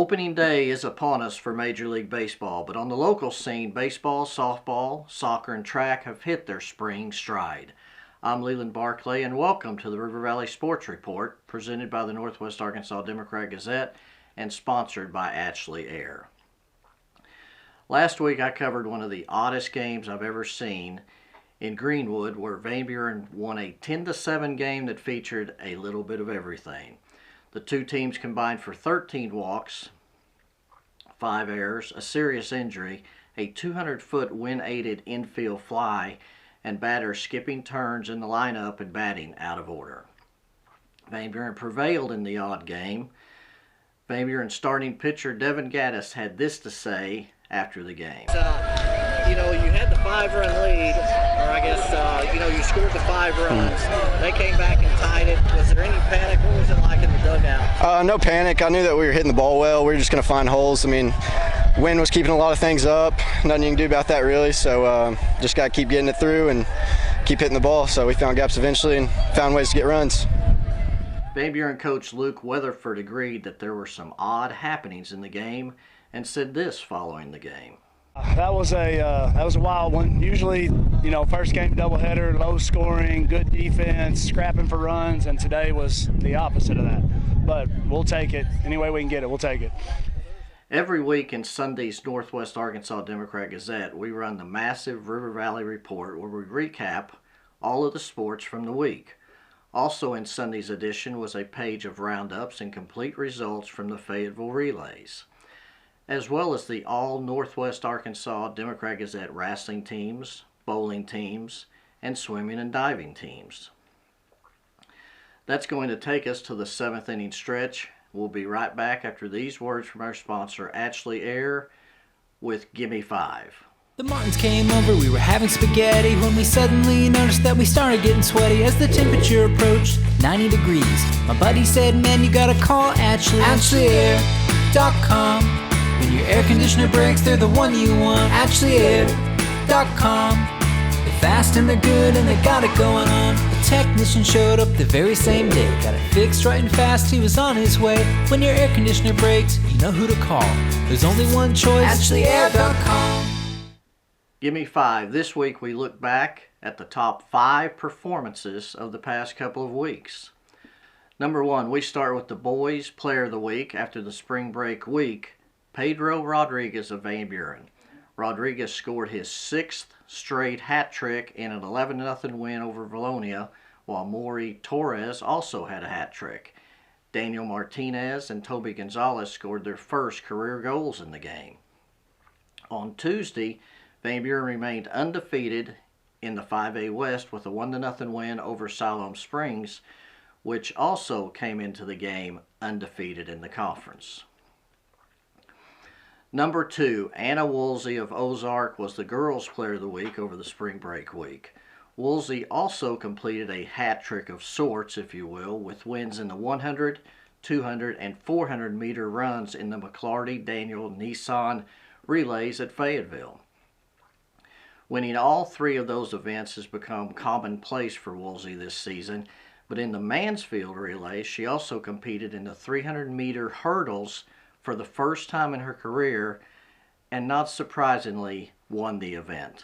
Opening day is upon us for Major League Baseball, but on the local scene, baseball, softball, soccer, and track have hit their spring stride. I'm Leland Barclay, and welcome to the River Valley Sports Report, presented by the Northwest Arkansas Democrat-Gazette and sponsored by Ashley Air. Last week I covered one of the oddest games I've ever seen in Greenwood, where Van Buren won a 10-7 game that featured a little bit of everything. The two teams combined for 13 walks, 5 errors, a serious injury, a 200-foot wind-aided infield fly, and batters skipping turns in the lineup and batting out of order. Van Buren prevailed in the odd game. Van Buren starting pitcher Devin Gaddis had this to say after the game. You had the 5-run lead, or I guess, you scored the 5 runs. They came back and tied it. Was there any panic? What was it like in the dugout? No panic. I knew that we were hitting the ball well. We were just going to find holes. Wind was keeping a lot of things up. Nothing you can do about that, really. So just got to keep getting it through and keep hitting the ball. So we found gaps eventually and found ways to get runs. Van Buren coach Luke Weatherford agreed that there were some odd happenings in the game and said this following the game. That was a wild one. Usually, first game doubleheader, low scoring, good defense, scrapping for runs, and today was the opposite of that. But we'll take it. Any way we can get it, we'll take it. Every week in Sunday's Northwest Arkansas Democrat-Gazette, we run the massive River Valley Report where we recap all of the sports from the week. Also in Sunday's edition was a page of roundups and complete results from the Fayetteville relays, as well as the all Northwest Arkansas Democrat-Gazette wrestling teams, bowling teams, and swimming and diving teams. That's going to take us to the 7th inning stretch. We'll be right back after these words from our sponsor, Ashley Air, with Gimme 5. The Martins came over, we were having spaghetti when we suddenly noticed that we started getting sweaty as the temperature approached 90 degrees. My buddy said, man, you gotta call AshleyAir.com. When your air conditioner breaks, they're the one you want. AshleyAir.com. They're fast and they're good and they got it going on. The technician showed up the very same day. Got it fixed right and fast, he was on his way. When your air conditioner breaks, you know who to call. There's only one choice. AshleyAir.com. Gimme 5. This week we look back at the top 5 performances of the past couple of weeks. Number 1, we start with the boys' player of the week after the spring break week. Pedro Rodriguez of Van Buren. Rodriguez scored his 6th straight hat trick in an 11-0 win over Valonia, while Maury Torres also had a hat trick. Daniel Martinez and Toby Gonzalez scored their first career goals in the game. On Tuesday, Van Buren remained undefeated in the 5A West with a 1-0 win over Siloam Springs, which also came into the game undefeated in the conference. Number 2, Anna Woolsey of Ozark was the girls' player of the week over the spring break week. Woolsey also completed a hat trick of sorts, if you will, with wins in the 100, 200, and 400 meter runs in the McClarty Daniel Nissan relays at Fayetteville. Winning all 3 of those events has become commonplace for Woolsey this season, but in the Mansfield relay, she also competed in the 300 meter hurdles for the first time in her career, and not surprisingly, won the event.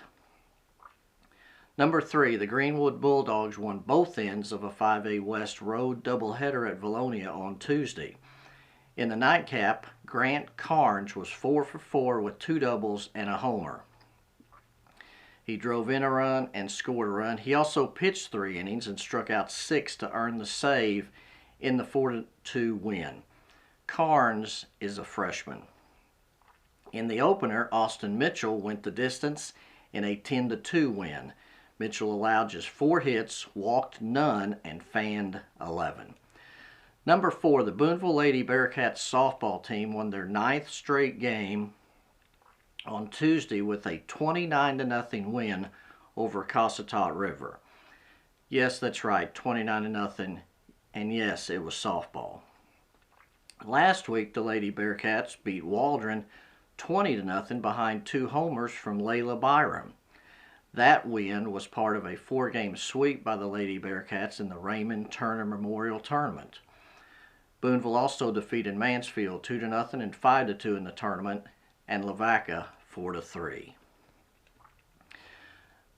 Number 3, the Greenwood Bulldogs won both ends of a 5A West road doubleheader at Valonia on Tuesday. In the nightcap, Grant Carnes was 4 for 4 with 2 doubles and a homer. He drove in a run and scored a run. He also pitched 3 innings and struck out 6 to earn the save in the 4-2 win. Carnes is a freshman. In the opener, Austin Mitchell went the distance in a 10-2 win. Mitchell allowed just 4 hits, walked none, and fanned 11. Number 4, the Booneville Lady Bearcats softball team won their 9th straight game on Tuesday with a 29-0 win over Cossatot River. Yes, that's right, 29-0, and yes, it was softball. Last week, the Lady Bearcats beat Waldron 20-0 behind 2 homers from Layla Byram. That win was part of a 4-game sweep by the Lady Bearcats in the Raymond Turner Memorial Tournament. Booneville also defeated Mansfield 2-0 and 5-2 in the tournament, and Lavaca 4-3.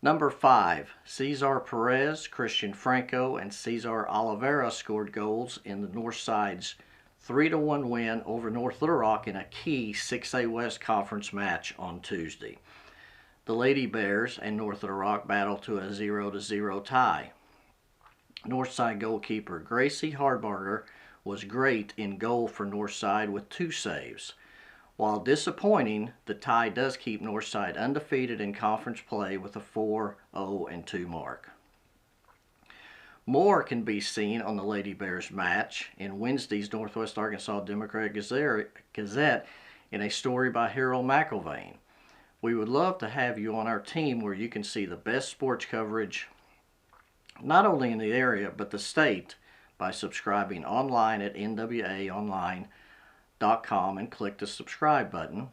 Number 5, Cesar Perez, Christian Franco, and Cesar Oliveira scored goals in the Northside's 3-1 win over North Little Rock in a key 6A West Conference match on Tuesday. The Lady Bears and North Little Rock battled to a 0-0 tie. Northside goalkeeper Gracie Hardbarger was great in goal for Northside with 2 saves. While disappointing, the tie does keep Northside undefeated in conference play with a 4-0-2 mark. More can be seen on the Lady Bears match in Wednesday's Northwest Arkansas Democrat-Gazette in a story by Harold McIlvain. We would love to have you on our team where you can see the best sports coverage not only in the area but the state by subscribing online at nwaonline.com and click the subscribe button,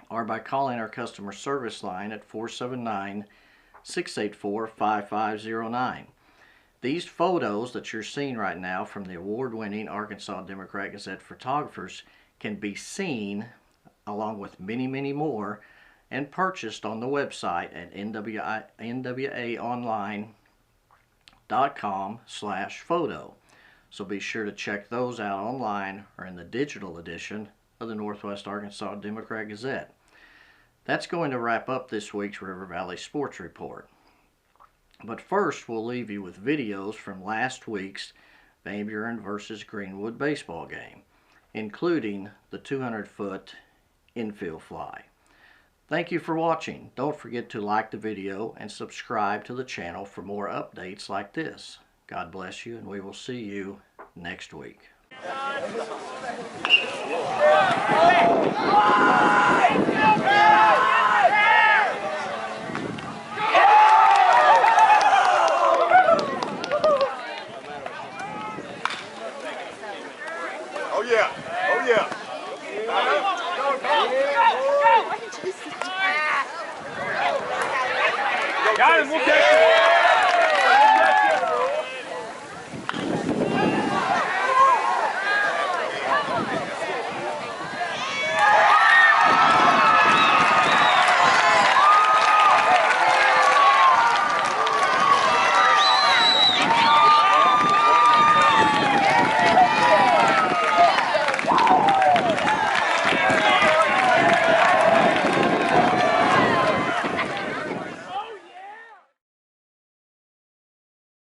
or by calling our customer service line at 479-684-5509. These photos that you're seeing right now from the award-winning Arkansas Democrat-Gazette photographers can be seen along with many, many more and purchased on the website at nwaonline.com/photo. So be sure to check those out online or in the digital edition of the Northwest Arkansas Democrat-Gazette. That's going to wrap up this week's River Valley Sports Report. But first, we'll leave you with videos from last week's Van Buren versus Greenwood baseball game, including the 200-foot infield fly. Thank you for watching. Don't forget to like the video and subscribe to the channel for more updates like this. God bless you, and we will see you next week. Hey!